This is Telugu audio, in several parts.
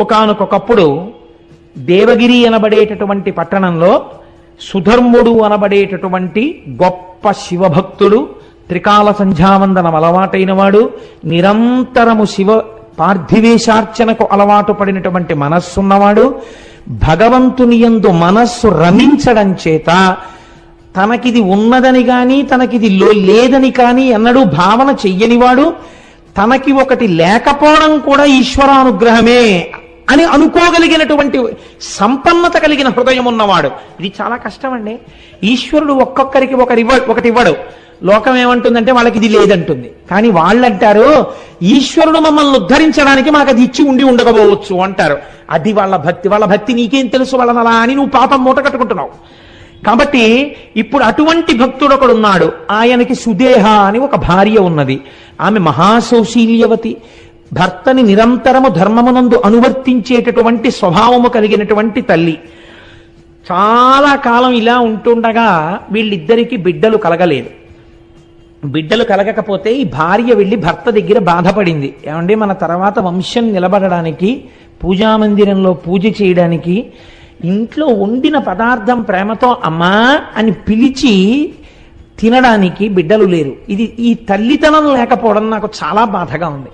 ఒకానొకప్పుడు దేవగిరి అనబడేటటువంటి పట్టణంలో సుధర్ముడు అనబడేటటువంటి గొప్ప శివభక్తుడు, త్రికాల సంధ్యావందనం అలవాటైన వాడు, నిరంతరము శివ పార్థివేశార్చనకు అలవాటు పడినటువంటి మనస్సున్నవాడు, భగవంతుని యందు మనస్సు రమించడం చేత తనకిది ఉన్నదని కానీ తనకిది లేదని కానీ ఎన్నడూ భావన చెయ్యనివాడు, తనకి ఒకటి లేకపోవడం కూడా ఈశ్వరానుగ్రహమే అని అనుకోగలిగినటువంటి సంపన్నత కలిగిన హృదయం ఉన్నవాడు. ఇది చాలా కష్టం అండి. ఈశ్వరుడు ఒక్కొక్కరికి ఒకటి ఇవ్వడు. లోకం ఏమంటుందంటే వాళ్ళకి ఇది లేదంటుంది. కానీ వాళ్ళంటారు ఈశ్వరుడు మమ్మల్ని ఉద్ధరించడానికి మాకు అది ఇచ్చి ఉండకపోవచ్చు అంటారు. అది వాళ్ళ భక్తి. వాళ్ళ భక్తి నీకేం తెలుసు వాళ్ళని అలా అని నువ్వు పాపం మూట కట్టుకుంటున్నావు. కాబట్టి ఇప్పుడు అటువంటి భక్తుడు ఒకడున్నాడు. ఆయనకి సుదేహ అని ఒక భార్య ఉన్నది. ఆమె మహాసౌశీల్యవతి, భర్తని నిరంతరము ధర్మమునందు అనువర్తించేటటువంటి స్వభావము కలిగినటువంటి తల్లి. చాలా కాలం ఇలా ఉంటుండగా వీళ్ళిద్దరికీ బిడ్డలు కలగలేదు. బిడ్డలు కలగకపోతే ఈ భార్య వెళ్ళి భర్త దగ్గర బాధపడింది. ఏమండి, మన తర్వాత వంశం నిలబడడానికి, పూజామందిరంలో పూజ చేయడానికి ఇంట్లో వండిన పదార్థం ప్రేమతో అమ్మా అని పిలిచి తినడానికి బిడ్డలు లేరు. ఈ తల్లితనం లేకపోవడం నాకు చాలా బాధగా ఉంది.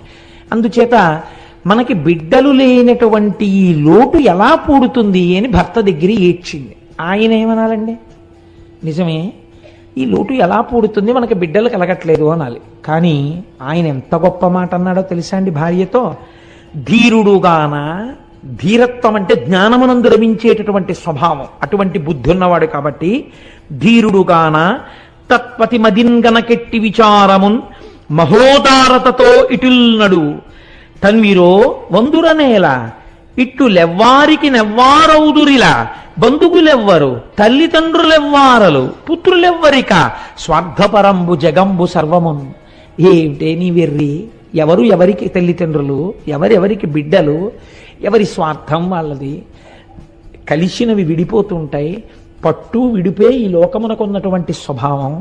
అందుచేత మనకి బిడ్డలు లేనటువంటి ఈ లోటు ఎలా పూడుతుంది అని భర్త దగ్గర ఏడ్చింది. ఆయన ఏమనాలండి, నిజమే, ఈ లోటు ఎలా పూడుతుంది, మనకి బిడ్డలు కలగట్లేదు అనాలి. కానీ ఆయన ఎంత గొప్ప మాట అన్నాడో తెలుసా అండి భార్యతో? ధీరుడుగాన, ధీరత్వం అంటే జ్ఞానమునందు రమించేటటువంటి స్వభావం, అటువంటి బుద్ధి ఉన్నవాడు కాబట్టి ధీరుడుగాన తత్పతి మదింగనకెట్టి విచారమున్ మహోదారతతో ఇటుల్నడు తన్విరో వందురనేల ఇట్టు లెవ్వారికి నెవ్వారౌదురిలా బంధువులెవ్వరు తల్లిదండ్రులెవ్వారలు పుత్రులెవ్వరిక స్వార్థపరంబు జగంబు సర్వమున్. ఏమిటే నీ వెర్రి? ఎవరు ఎవరికి తల్లిదండ్రులు, ఎవరెవరికి బిడ్డలు, ఎవరి స్వార్థం వాళ్ళది. కలిసినవి విడిపోతుంటాయి. పట్టు విడిపే ఈ లోకమునకున్నటువంటి స్వభావం.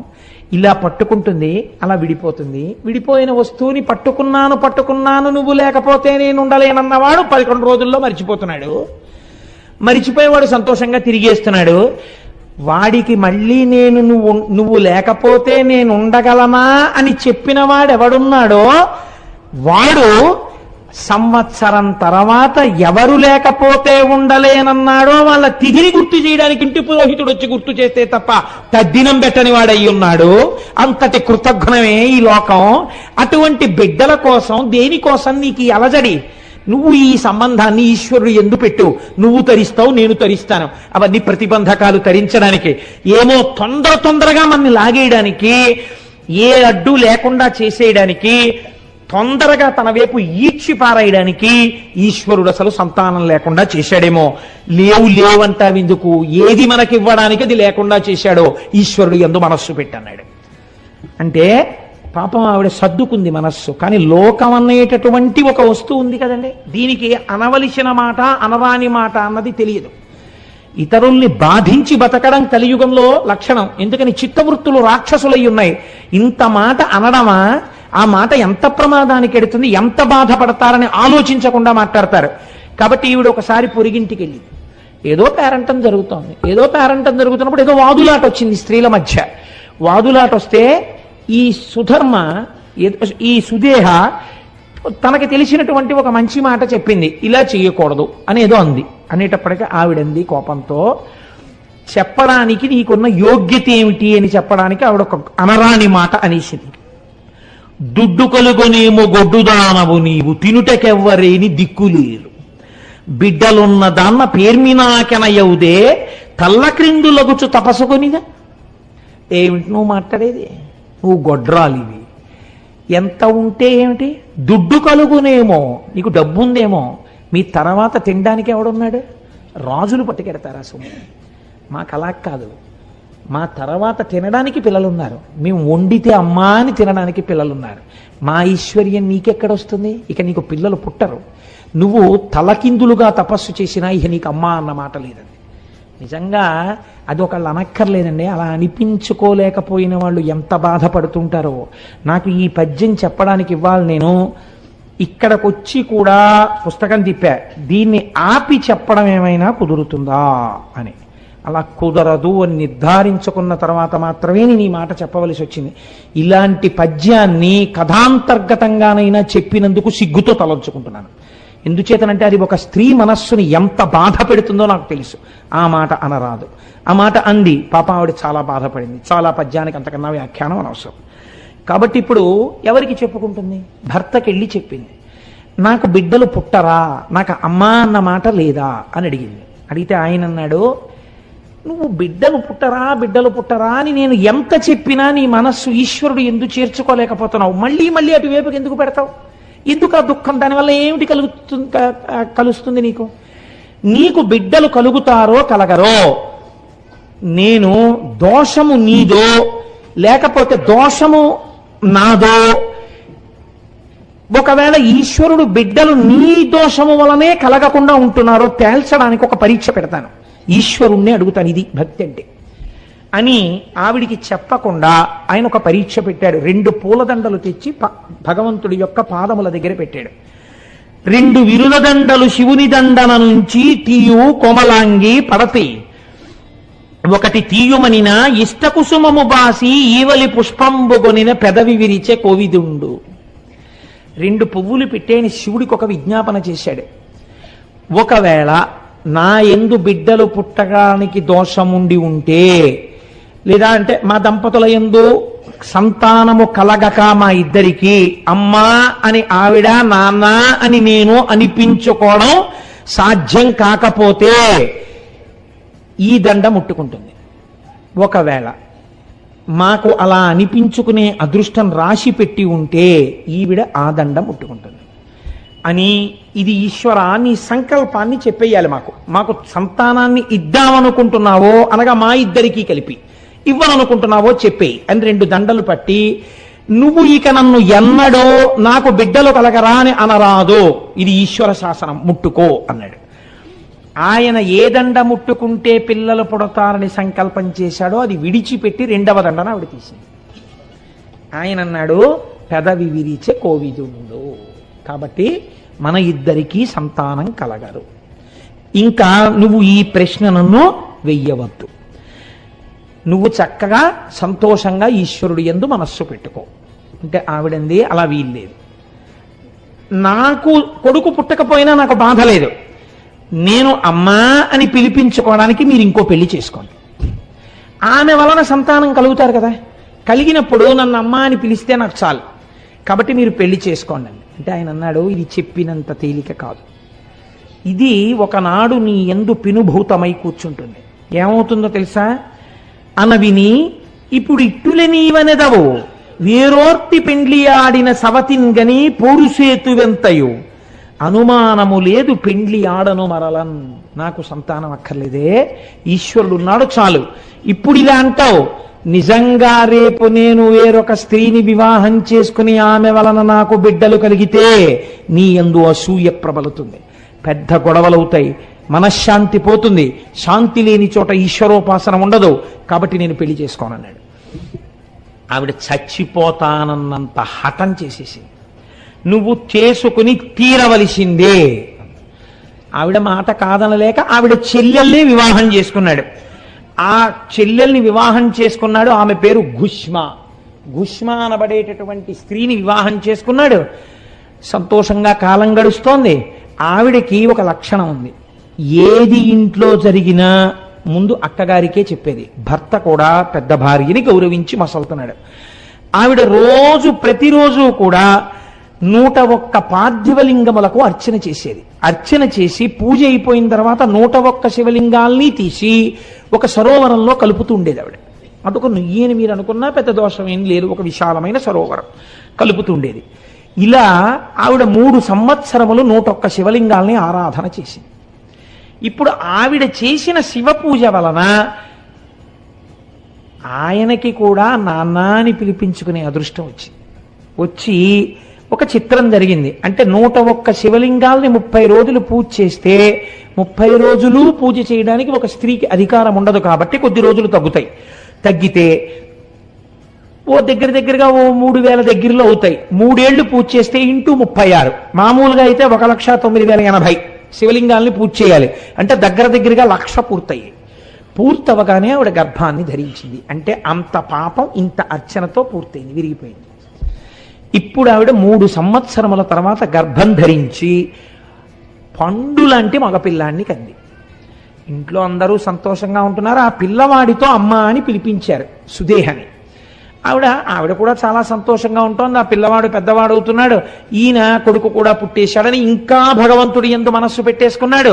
ఇలా పట్టుకుంటుంది, అలా విడిపోతుంది. విడిపోయిన వస్తువుని పట్టుకున్నాను నువ్వు లేకపోతే నేను ఉండలేనన్నవాడు 11 రోజుల్లో మరిచిపోతున్నాడు. మరిచిపోయేవాడు సంతోషంగా తిరిగేస్తున్నాడు. వాడికి మళ్ళీ నువ్వు లేకపోతే నేను ఉండగలనా అని చెప్పిన వాడెవడున్నాడో వాడు సంవత్సరం తర్వాత ఎవరు లేకపోతే ఉండలేనన్నాడో వాళ్ళ తిథిని గుర్తు చేయడానికి ఇంటి పురోహితుడు వచ్చి గుర్తు చేస్తే తప్ప తద్దినం పెట్టని వాడయి ఉన్నాడు. అంతటి కృతజ్ఞమే ఈ లోకం. అటువంటి బిడ్డల కోసం, దేనికోసం నీకు ఈ అలజడి? నువ్వు ఈ సంబంధాన్ని ఈశ్వరుడు ఎందు పెట్టు. నువ్వు తరిస్తావు, నేను తరిస్తాను. అవన్నీ ప్రతిబంధకాలు తరించడానికి, ఏమో తొందరగా మనల్ని లాగేయడానికి, ఏ అడ్డు లేకుండా చేసేయడానికి, తొందరగా తన వైపు ఈడ్చి పారాయడానికి ఈశ్వరుడు అసలు సంతానం లేకుండా చేశాడేమో. లేవంటావెందుకు? ఏది మనకివ్వడానికి అది లేకుండా చేశాడో ఈశ్వరుడు యందు మనస్సు పెట్టన్నాడు. అంటే పాపం ఆవిడ సర్దుకుంది మనస్సు. కానీ లోకం అనేటటువంటి ఒక వస్తువు ఉంది కదండి, దీనికి అనవలసిన మాట అనరాని మాట అన్నది తెలియదు. ఇతరుల్ని బాధించి బతకడం కలియుగంలో లక్షణం. ఎందుకని చిత్తవృత్తులు రాక్షసులై ఉన్నాయి. ఇంత మాట అనడమా? ఆ మాట ఎంత ప్రమాదానికి ఎడుతుంది, ఎంత బాధపడతారని ఆలోచించకుండా మాట్లాడతారు. కాబట్టి ఈవిడ ఒకసారి పొరిగింటికి వెళ్ళింది. ఏదో పేరంటం జరుగుతున్నప్పుడు ఏదో వాదులాట వచ్చింది స్త్రీల మధ్య. వాదులాట వస్తే ఈ ఈ సుదేహ తనకి తెలిసినటువంటి ఒక మంచి మాట చెప్పింది. ఇలా చెయ్యకూడదు అని ఏదో అంది. అనేటప్పటికీ ఆవిడంది కోపంతో, చెప్పడానికి నీకున్న యోగ్యత ఏమిటి అని చెప్పడానికి ఆవిడ ఒక అనరాని మాట అనేసింది. దుడ్డు కలుగునేమో గొడ్డుదానవు నీవు, తినుటకెవ్వరేని దిక్కులేరు, బిడ్డలున్న దాన్న పేర్మినాకెనయవుదే తల్ల క్రిందులగుచు తపసుకొనిగా. ఏమిటి నువ్వు మాట్లాడేది? నువ్వు గొడ్రాలివి. ఎంత ఉంటే ఏమిటి? దుడ్డు కలుగునేమో, నీకు డబ్బు ఉందేమో, మీ తర్వాత తినడానికి ఎవడున్నాడు? రాజులు పట్టుకెడతారా సొమ్ము? మాకు అలా కాదు. మా తర్వాత తినడానికి పిల్లలున్నారు. మేము వండితే అమ్మా అని తినడానికి పిల్లలున్నారు. మా ఐశ్వర్యం నీకెక్కడొస్తుంది? ఇక నీకు పిల్లలు పుట్టరు. నువ్వు తలకిందులుగా తపస్సు చేసినా ఇక నీకు అమ్మా అన్న మాట లేదండి. నిజంగా అది ఒకళ్ళు అనక్కర్లేదండి. అలా అనిపించుకోలేకపోయిన వాళ్ళు ఎంత బాధపడుతుంటారో. నాకు ఈ పద్యం చెప్పడానికి ఇవ్వాలి నేను ఇక్కడికొచ్చి కూడా పుస్తకం తిప్పా, దీన్ని ఆపి చెప్పడం ఏమైనా కుదురుతుందా అని. అలా కుదరదు అని నిర్ధారించుకున్న తర్వాత మాత్రమే నేను ఈ మాట చెప్పవలసి వచ్చింది. ఇలాంటి పద్యాన్ని కథాంతర్గతంగానైనా చెప్పినందుకు సిగ్గుతో తలంచుకుంటున్నాను. ఎందుచేతనంటే అది ఒక స్త్రీ మనస్సుని ఎంత బాధ పెడుతుందో నాకు తెలుసు. ఆ మాట అనరాదు. ఆ మాట అంది, పాప ఆవిడ చాలా బాధపడింది. చాలా పద్యానికి అంతకన్నా వ్యాఖ్యానం అనవసరం. కాబట్టి ఇప్పుడు ఎవరికి చెప్పుకుంటుంది? భర్తకి వెళ్ళి చెప్పింది, నాకు బిడ్డలు పుట్టరా, నాకు అమ్మా అన్న మాట లేదా అని అడిగింది. అడిగితే ఆయన అన్నాడు, నువ్వు బిడ్డలు పుట్టరా అని నేను ఎంత చెప్పినా నీ మనస్సు ఈశ్వరుడు ఎందుకు చేర్చుకోలేకపోతున్నావు? మళ్ళీ మళ్ళీ అటువైపుకి ఎందుకు పెడతావు? ఎందుకు ఆ దుఃఖం? దానివల్ల ఏమిటి కలుస్తుంది నీకు బిడ్డలు కలుగుతారో కలగరో, నేను దోషము నీదో లేకపోతే దోషము నాదో, ఒకవేళ ఈశ్వరుడు బిడ్డలు నీ దోషము వలనే కలగకుండా ఉంటున్నారో తేల్చడానికి ఒక పరీక్ష పెడతాను, ఈశ్వరుణ్ణి అడుగుతాను, ఇది భక్తి అంటే అని ఆవిడికి చెప్పకుండా ఆయన ఒక పరీక్ష పెట్టాడు. 2 పూలదండలు తెచ్చి భగవంతుడి యొక్క పాదముల దగ్గర పెట్టాడు. 2 విరుల దండలు శివుని దండన నుంచి తీయు కోమలాంగి పడతి, ఒకటి తీయుమనిన ఇష్టకుసుమము బాసి ఈవలి పుష్పంబుగొనిన పెదవి విరిచే కోవిదుండు. 2 పువ్వులు పెట్టేని శివుడికి ఒక విజ్ఞాపన చేశాడు. ఒకవేళ నా యందు బిడ్డలు పుట్టడానికి దోషముండి ఉంటే, లేదా అంటే మా దంపతుల యందు సంతానము కలగక మా ఇద్దరికి అమ్మా అని ఆవిడ, నాన్న అని నేను అనిపించుకోవడం సాధ్యం కాకపోతే ఈ దండ ముట్టుకుంటుంది. ఒకవేళ మాకు అలా అనిపించుకునే అదృష్టం రాశి పెట్టి ఉంటే ఈవిడ ఆ దండ ముట్టుకుంటుంది అని, ఇది ఈశ్వర నీ సంకల్పాన్ని చెప్పేయాలి. మాకు సంతానాన్ని ఇద్దామనుకుంటున్నావో అనగా మా ఇద్దరికీ కలిపి ఇవ్వననుకుంటున్నావో చెప్పేయి అని 2 దండలు పట్టి, నువ్వు ఇక నన్ను ఎన్నడో నాకు బిడ్డలు కలగరా అని అనరాదు, ఇది ఈశ్వర శాసనం, ముట్టుకో అన్నాడు. ఆయన ఏ దండ ముట్టుకుంటే పిల్లలు పుడతారని సంకల్పం చేశాడో అది విడిచిపెట్టి 2వ దండన ఆవిడ తీసింది. ఆయన అన్నాడు, పెదవి విరిచే కోవిదుండు, కాబట్టి మన ఇద్దరికీ సంతానం కలగరు, ఇంకా నువ్వు ఈ ప్రశ్న నన్ను వెయ్యవద్దు, నువ్వు చక్కగా సంతోషంగా ఈశ్వరుడు యందు మనస్సు పెట్టుకో అంటే ఆవిడంది, అలా వీల్లేదు, నాకు కొడుకు పుట్టకపోయినా నాకు బాధ లేదు, నేను అమ్మా అని పిలిపించుకోవడానికి మీరు ఇంకో పెళ్లి చేసుకోండి, ఆమె వలన సంతానం కలుగుతారు కదా, కలిగినప్పుడు నన్ను అమ్మా అని పిలిస్తే నాకు చాలు, కాబట్టి మీరు పెళ్లి చేసుకోండి అంటే ఆయన అన్నాడు, ఇది చెప్పినంత తేలిక కాదు, ఇది ఒకనాడు నీ యందు పినుభూతమై కూర్చుంటుంది. ఏమవుతుందో తెలుసా? అనవిని ఇప్పుడు ఇట్టులే నీవనెదవు వేరోర్తి పెండ్లి ఆడిన సవతింగని పోరుసేతువెంతయు అనుమానము లేదు పెండ్లి ఆడను మరలన్. నాకు సంతానం అక్కర్లేదే, ఈశ్వరుడు ఉన్నాడు చాలు. ఇప్పుడు ఇలా అంటావు, నిజంగా రేపు నేను వేరొక స్త్రీని వివాహం చేసుకుని ఆమె వలన నాకు బిడ్డలు కలిగితే నీ యందు అసూయ ప్రబలుతుంది, పెద్ద గొడవలవుతాయి, మనశ్శాంతి పోతుంది, శాంతి లేని చోట ఈశ్వరోపాసన ఉండదు, కాబట్టి నేను పెళ్లి చేసుకోనన్నాడు. ఆవిడ చచ్చిపోతానన్నంత హఠం చేసేసింది. నువ్వు చేసుకుని తీరవలసిందే. ఆవిడ మాట కాదనలేక ఆవిడ చెల్లెల్ని వివాహం చేసుకున్నాడు. ఆ చెల్లెల్ని వివాహం చేసుకున్నాడు, ఆమె పేరు గుష్మ. గుష్మ అనబడేటటువంటి స్త్రీని వివాహం చేసుకున్నాడు. సంతోషంగా కాలం గడుస్తోంది. ఆవిడకి ఒక లక్షణం ఉంది, ఏది ఇంట్లో జరిగినా ముందు అక్కగారికే చెప్పేది. భర్త కూడా పెద్ద భార్యని గౌరవించి మసలుతున్నాడు. ఆవిడ ప్రతిరోజు కూడా 101 పార్థివలింగములకు అర్చన చేసేది. అర్చన చేసి పూజ అయిపోయిన తర్వాత 101 శివలింగాల్ని తీసి ఒక సరోవరంలో కలుపుతూ ఉండేది ఆవిడ. అదొక నుయ్యని మీరు అనుకున్నా పెద్ద దోషం ఏం లేదు, ఒక విశాలమైన సరోవరం కలుపుతూ ఉండేది. ఇలా ఆవిడ 3 సంవత్సరములు 101 శివలింగాల్ని ఆరాధన చేసింది. ఇప్పుడు ఆవిడ చేసిన శివ పూజ వలన ఆయనకి కూడా నాన్న అని పిలిపించుకునే అదృష్టం వచ్చి ఒక చిత్రం జరిగింది. అంటే 101 శివలింగాల్ని 30 రోజులు పూజ చేస్తే 30 రోజులు పూజ చేయడానికి ఒక స్త్రీకి అధికారం ఉండదు, కాబట్టి కొద్ది రోజులు తగ్గితే ఓ దగ్గరగా ఓ 3,000 దగ్గరలో అవుతాయి. 3 ఏళ్లు పూజ చేస్తే ఇంటూ 36. మామూలుగా అయితే 1,09,080 శివలింగాల్ని పూజ చేయాలి. అంటే దగ్గరగా 1,00,000 పూర్తయ్యాయి. పూర్తవగానే ఆవిడ గర్భాన్ని ధరించింది. అంటే అంత పాపం ఇంత అర్చనతో పూర్తయింది, విరిగిపోయింది. ఇప్పుడు ఆవిడ 3 సంవత్సరముల తర్వాత గర్భం ధరించి పండులాంటి మగపిల్లాన్ని కంది. ఇంట్లో అందరూ సంతోషంగా ఉంటున్నారు. ఆ పిల్లవాడితో అమ్మ అని పిలిపించారు సుదేహని. ఆవిడ కూడా చాలా సంతోషంగా ఉంటుంది. ఆ పిల్లవాడు పెద్దవాడు అవుతున్నాడు, ఈయన కొడుకు కూడా పుట్టేశాడని ఇంకా భగవంతుడి యందు మనస్సు పెట్టేసుకున్నాడు.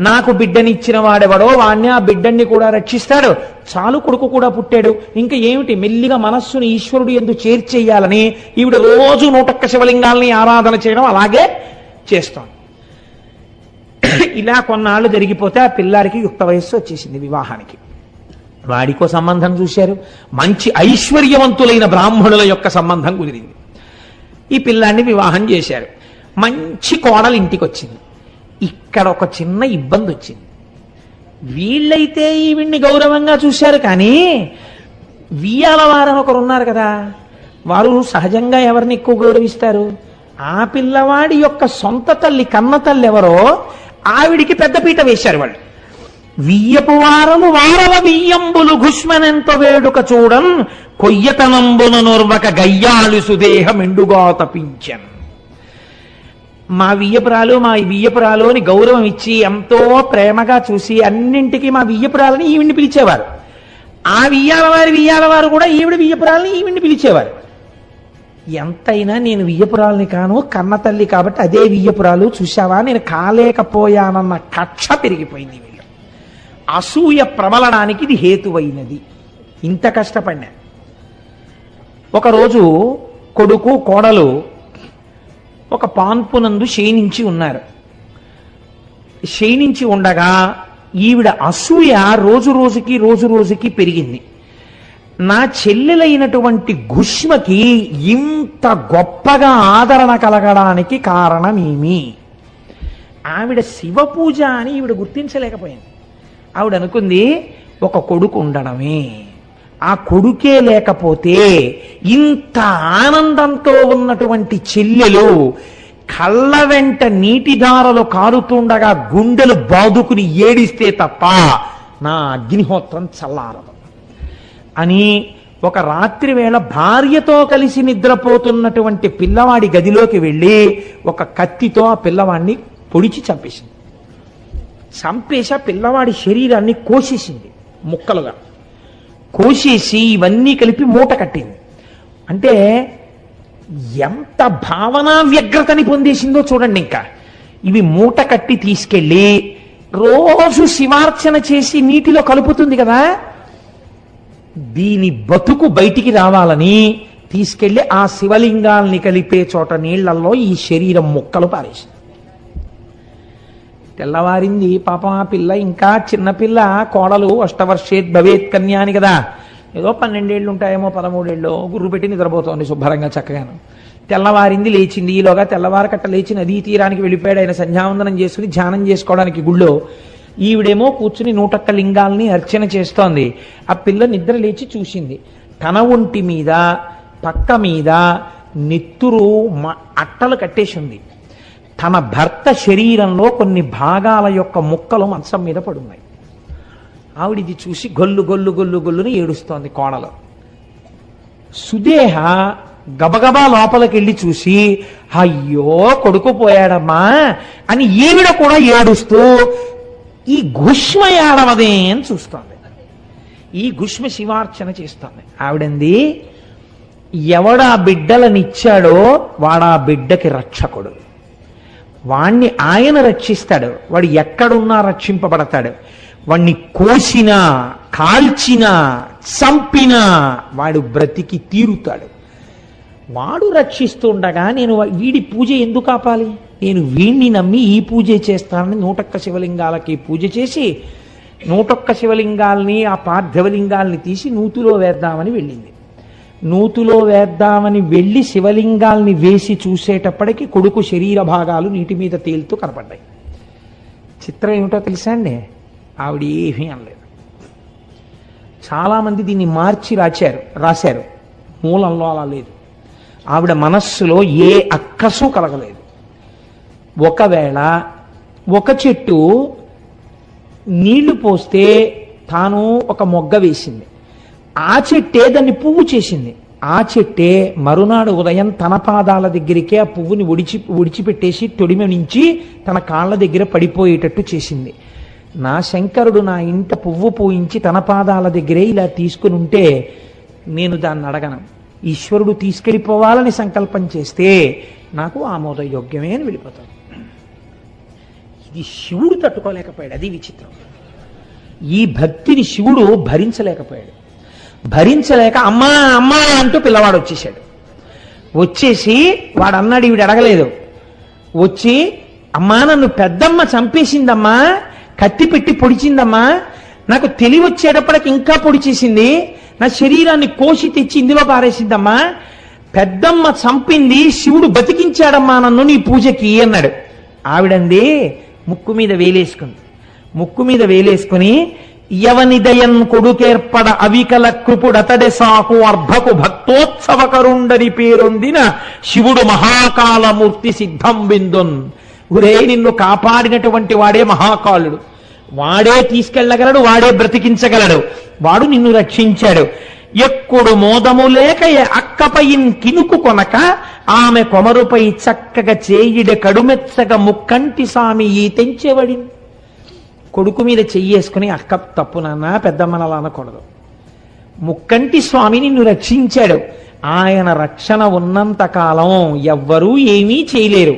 నాకు బిడ్డనిచ్చిన వాడెవడో వాణ్ణి, ఆ బిడ్డని కూడా రక్షిస్తాడు. చాలు, కొడుకు కూడా పుట్టాడు, ఇంకా ఏమిటి, మెల్లిగా మనస్సుని ఈశ్వరుడు యందు చేర్చేయాలని ఈవిడ రోజు 101 శివలింగాల్ని ఆరాధన చేయడం అలాగే చేస్తాం. ఇలా కొన్నాళ్ళు జరిగిపోతే ఆ పిల్లాడికి యుక్త వయస్సు వచ్చేసింది వివాహానికి. వాడికో సంబంధం చూశారు, మంచి ఐశ్వర్యవంతులైన బ్రాహ్మణుల యొక్క సంబంధం కుదిరింది. ఈ పిల్లాన్ని వివాహం చేశారు. మంచి కోడలు ఇంటికి వచ్చింది. ఇక్కడ ఒక చిన్న ఇబ్బంది వచ్చింది. వీళ్ళైతే ఈవిడ్ని గౌరవంగా చూశారు, కానీ వియ్యాలవారని ఒకరు ఉన్నారు కదా, వారు సహజంగా ఎవరిని ఎక్కువ గౌరవిస్తారు? ఆ పిల్లవాడి యొక్క సొంత తల్లి, కన్న తల్లి ఎవరో ఆవిడికి పెద్దపీట వేశారు వాళ్ళు. వియ్యపు వారలు వారల వియ్యంబులు ఘుష్మనెంత వేడుక చూడన్ కొయ్యతనంబున నొర్వక గయ్యాలు సుదేహం ఎండుగా తపించన్. మా వియ్యపురాలు అని గౌరవం ఇచ్చి ఎంతో ప్రేమగా చూసి అన్నింటికీ మా వియ్యపురాలని ఈవిడ్ని పిలిచేవారు. ఆ వియ్యాలవారు కూడా ఈవిడ వియ్యపురాలని ఈవిడ్ని పిలిచేవారు. ఎంతైనా నేను వియ్యపురాలని కాను, కన్న తల్లి కాబట్టి అదే వియ్యపురాలు, చూశావా నేను కాలేకపోయానన్న కక్ష పెరిగిపోయింది. వీళ్ళు అసూయ ప్రబలడానికి ఇది హేతువైనది. ఇంత కష్టపడినా ఒకరోజు కొడుకు కోడలు ఒక పాన్పునందు శయనించి ఉన్నారు. శయనించి ఉండగా ఈవిడ అసూయ రోజు రోజుకి పెరిగింది. నా చెల్లెలైనటువంటి ఘుష్మకి ఇంత గొప్పగా ఆదరణ కలగడానికి కారణమేమి? ఆవిడ శివ పూజ అని ఈవిడ గుర్తించలేకపోయింది. ఆవిడ అనుకుంది ఒక కొడుకు ఉండడమే, ఆ కొడుకే లేకపోతే ఇంత ఆనందంతో ఉన్నటువంటి చెల్లెలు కళ్ళ వెంట నీటిధారలు కారుతుండగా గుండెలు బాదుకుని ఏడిస్తే తప్ప నా అగ్నిహోత్రం చల్లారదు అని ఒక రాత్రి వేళ భార్యతో కలిసి నిద్రపోతున్నటువంటి పిల్లవాడి గదిలోకి వెళ్ళి ఒక కత్తితో ఆ పిల్లవాడిని పొడిచి చంపేసింది. చంపేసి ఆ పిల్లవాడి శరీరాన్ని కోసేసింది, ముక్కలుగా కోసేసి ఇవన్నీ కలిపి మూట కట్టింది. అంటే ఎంత భావనా వ్యగ్రతని పొందేసిందో చూడండి. ఇంకా ఇవి మూట కట్టి తీసుకెళ్ళి రోజు శివార్చన చేసి నీటిలో కలుపుతుంది కదా, దీని బతుకు బయటికి రావాలని తీసుకెళ్లి ఆ శివలింగాల్ని కలిపే చోట నీళ్లలో ఈ శరీరం ముక్కలు పారేసింది. తెల్లవారింది. పాపం ఆ పిల్ల ఇంకా చిన్నపిల్ల, కోడలు అష్టవర్షేత్ భవేత్ కన్యా అని కదా, ఏదో 12 ఏళ్ళు ఉంటాయేమో, 13 ఏళ్ళు, గుర్రు పెట్టి నిద్రపోతోంది శుభ్రంగా చక్కగాను. తెల్లవారింది, లేచింది. ఈలోగా తెల్లవారకట్ట లేచి నదీ తీరానికి వెళ్ళిపోయాడు. ఆయన సంధ్యావందనం చేసుకుని ధ్యానం చేసుకోవడానికి గుళ్ళో. ఈవిడేమో కూర్చుని 101 లింగాల్ని అర్చన చేస్తోంది. ఆ పిల్ల నిద్ర లేచి చూసింది, తన ఒంటి మీద పక్క మీద నెత్తురు అట్టలు కట్టేసి ఉంది. తన భర్త శరీరంలో కొన్ని భాగాల యొక్క ముక్కలు మంచం మీద పడున్నాయి. ఆవిడిది చూసి గొల్లుని ఏడుస్తోంది కోడలు. సుదేహ గబగబా లోపలికి వెళ్ళి చూసి, అయ్యో కొడుకు పోయాడమ్మా అని ఈవిడ కూడా ఏడుస్తూ ఈ ఘుష్మ ఏడవదే అని చూస్తోంది. ఈ ఘుష్మ శివార్చన చేస్తోంది. ఆవిడంది, ఎవడా బిడ్డలనిచ్చాడో వాడా బిడ్డకి రక్షకుడు, వాణ్ణి ఆయన రక్షిస్తాడు, వాడు ఎక్కడున్నా రక్షింపబడతాడు. వాణ్ణి కోసినా కాల్చినా చంపినా వాడు బ్రతికి తీరుతాడు. వాడు రక్షిస్తుండగా నేను వీడి పూజ ఎందుకు ఆపాలి? నేను వీణ్ణి నమ్మి ఈ పూజ చేస్తానని 101 శివలింగాలకి పూజ చేసి 101 శివలింగాల్ని, ఆ పార్థివలింగాల్ని తీసి నూతిలో వేద్దామని వెళ్ళింది. నూతిలో వేద్దామని వెళ్ళి శివలింగాల్ని వేసి చూసేటప్పటికి కొడుకు శరీర భాగాలు నీటి మీద తేలుతూ కనపడ్డాయి. చిత్రం ఏమిటో తెలుసా అండి? ఆవిడ ఏమీ అనలేదు. చాలామంది దీన్ని మార్చి రాశారు. మూలంలో అలా లేదు. ఆవిడ మనస్సులో ఏ అక్కసు కలగలేదు. ఒకవేళ ఒక చెట్టు నీళ్లు పోస్తే తాను ఒక మొగ్గ వేసింది, ఆ చెట్టే దాన్ని పువ్వు చేసింది. ఆ చెట్టే మరునాడు ఉదయం తన పాదాల దగ్గరికే ఆ పువ్వుని ఒడిచిపెట్టేసి తొడిమ నుంచి తన కాళ్ళ దగ్గర పడిపోయేటట్టు చేసింది. నా శంకరుడు నా ఇంట పువ్వు పూయించి తన పాదాల దగ్గరే ఇలా తీసుకుని ఉంటే నేను దాన్ని అడగను. ఈశ్వరుడు తీసుకెళ్ళిపోవాలని సంకల్పం చేస్తే నాకు ఆమోదయోగ్యమే అని వెళ్ళిపోతాడు. ఇది శివుడు తట్టుకోలేకపోయాడు. అది విచిత్రం. ఈ భక్తిని శివుడు భరించలేకపోయాడు. భరించలేక అమ్మా అమ్మా అంటూ పిల్లవాడు వచ్చేసాడు. వచ్చేసి వాడు అన్నాడు, ఈవిడ అడగలేదు. వచ్చి అమ్మా నన్ను పెద్దమ్మ చంపేసిందమ్మా, కత్తి పెట్టి పొడిచిందమ్మా, నాకు తెలివి వచ్చేటప్పటికి ఇంకా పొడి చేసింది, నా శరీరాన్ని కోసి తెచ్చి ఇందులో పారేసిందమ్మా, పెద్దమ్మ చంపింది, శివుడు బతికించాడమ్మా నన్ను నీ పూజకి అన్నాడు. ఆవిడంది ముక్కు మీద వేలేసుకుంది. ముక్కు మీద వేలేసుకుని యవనిదయన్ కొడుకేర్పడ అవికల కృపుడతడే సాకు అర్భకు భక్తోత్సవకరుండని పేరొందిన శివుడు మహాకాలమూర్తి సిద్ధం బిందున్. గురే నిన్ను కాపాడినటువంటి వాడే మహాకాలుడు, వాడే తీసుకెళ్ళగలడు, వాడే బ్రతికించగలడు, వాడు నిన్ను రక్షించాడు. ఎక్కుడు మోదము లేక అక్కపైన్ కినుకు కొనక ఆమె కొమరుపై చక్కగా చేయిడ కడుమెచ్చగా ముక్కంటి సామి ఈ తెంచేవడి. కొడుకు మీద చెయ్యేసుకుని అక్క తప్పు నాన్న పెద్దమ్మనలా అనకూడదు, ముక్కంటి స్వామి నిన్ను రక్షించాడు, ఆయన రక్షణ ఉన్నంత కాలం ఎవ్వరూ ఏమీ చేయలేరు.